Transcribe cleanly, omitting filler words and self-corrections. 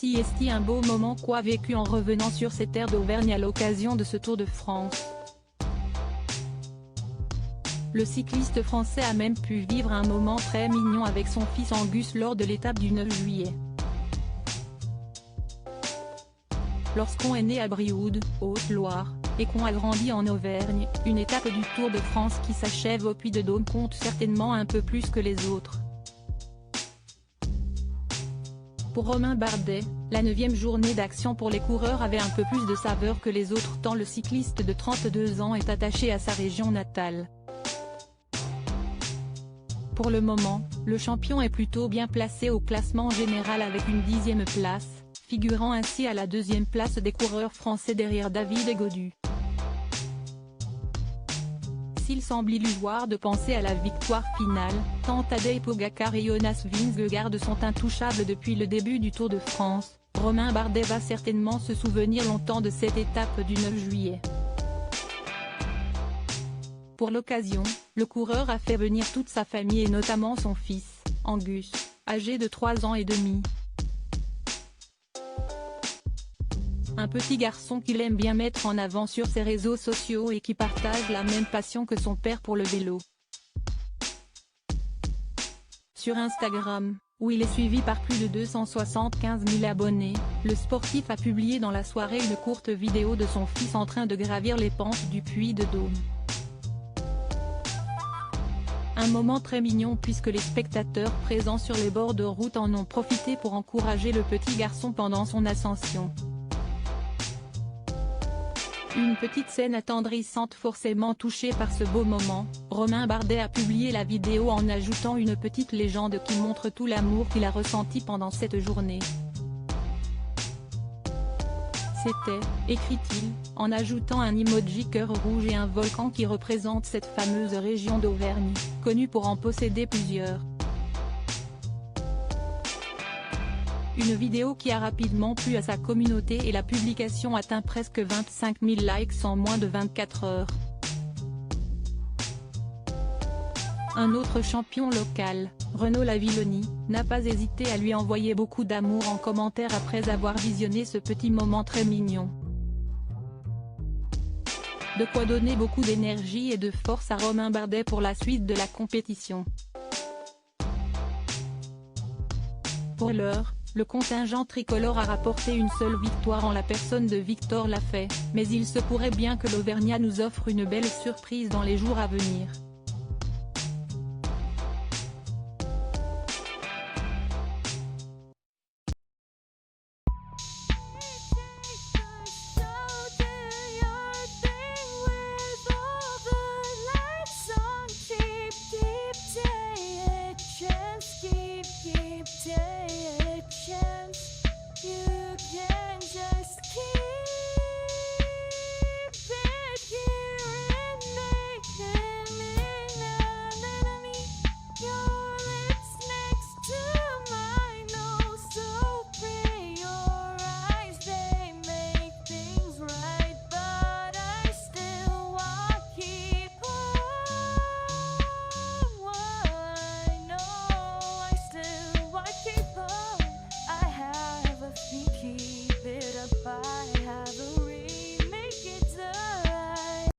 Voici un beau moment vécu en revenant sur ces terres d'Auvergne à l'occasion de ce Tour de France. Le cycliste français a même pu vivre un moment très mignon avec son fils Angus lors de l'étape du 9 juillet. Lorsqu'on est né à Brioude, Haute-Loire, et qu'on a grandi en Auvergne, une étape du Tour de France qui s'achève au Puy-de-Dôme compte certainement un peu plus que les autres. Pour Romain Bardet, la 9e journée d'action pour les coureurs avait un peu plus de saveur que les autres tant le cycliste de 32 ans est attaché à sa région natale. Pour le moment, le champion est plutôt bien placé au classement général avec une 10e place, figurant ainsi à la 2e place des coureurs français derrière David et Gaudu. S'il semble illusoire de penser à la victoire finale, tant Tadej Pogačar et Jonas Vingegaard sont intouchables depuis le début du Tour de France, Romain Bardet va certainement se souvenir longtemps de cette étape du 9 juillet. Pour l'occasion, le coureur a fait venir toute sa famille et notamment son fils, Angus, âgé de 3 ans et demi. Un petit garçon qu'il aime bien mettre en avant sur ses réseaux sociaux et qui partage la même passion que son père pour le vélo. Sur Instagram, où il est suivi par plus de 275 000 abonnés, le sportif a publié dans la soirée une courte vidéo de son fils en train de gravir les pentes du Puy-de-Dôme. Un moment très mignon puisque les spectateurs présents sur les bords de route en ont profité pour encourager le petit garçon pendant son ascension. Une petite scène attendrissante forcément touchée par ce beau moment, Romain Bardet a publié la vidéo en ajoutant une petite légende qui montre tout l'amour qu'il a ressenti pendant cette journée. C'était, écrit-il, en ajoutant un emoji cœur rouge et un volcan qui représente cette fameuse région d'Auvergne, connue pour en posséder plusieurs. Une vidéo qui a rapidement plu à sa communauté et la publication atteint presque 25 000 likes en moins de 24 heures. Un autre champion local, Renaud Lavilloni, n'a pas hésité à lui envoyer beaucoup d'amour en commentaire après avoir visionné ce petit moment très mignon. De quoi donner beaucoup d'énergie et de force à Romain Bardet pour la suite de la compétition. Pour l'heure, le contingent tricolore a rapporté une seule victoire en la personne de Victor Lafay, mais il se pourrait bien que l'Auvergnat nous offre une belle surprise dans les jours à venir.